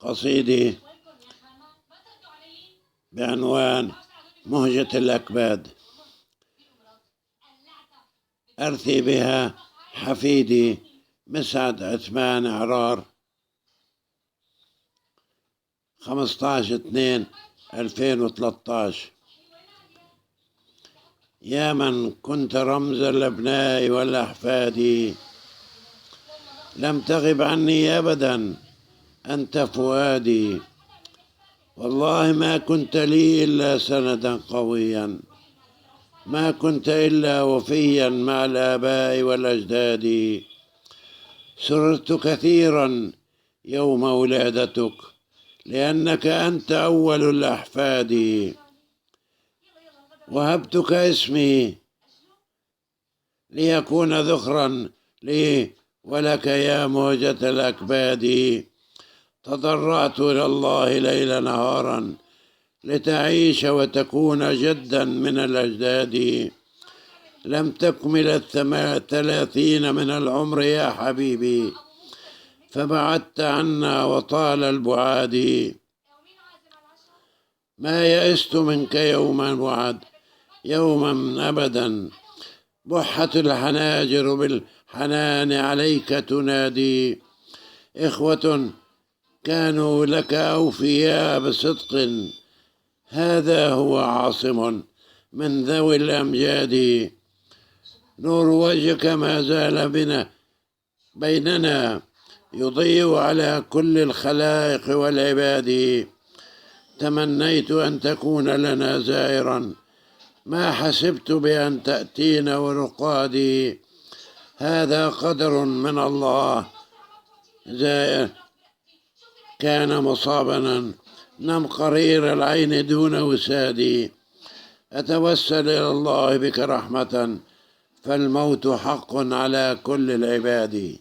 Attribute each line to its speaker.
Speaker 1: قصيدة بعنوان مهجة الأكباد، أرثي بها حفيدي مسعد عثمان عرار 15/2/2013. يا من كنت رمز الأبناء والأحفاد، لم تغب عني أبدا أنت فؤادي، والله ما كنت لي إلا سندا قويا، ما كنت إلا وفيا مع الآباء والأجداد. سررت كثيرا يوم ولادتك لأنك أنت أول الأحفاد، وهبتك اسمي ليكون ذخرا لي ولك يا مهجة الأكباد. تضرعت إلى الله ليل نهارا لتعيش وتكون جدا من الأجداد. لم تكمل 30 من العمر يا حبيبي فبعدت عنا وطال البعاد. ما يئست منك يوما أبدا، بحت الحناجر بالحنان عليك تنادي. إخوة كانوا لك أوفياء بصدق، هذا هو عاصم من ذوي الأمجاد. نور وجهك ما زال بيننا يضيء على كل الخلائق والعباد. تمنيت أن تكون لنا زائرا، ما حسبت بأن تأتينا ورقادي. هذا قدر من الله، زائر كان مصابنا، نم قرير العين دون وسادي. أتوسل إلى الله بك رحمة، فالموت حق على كل العباد.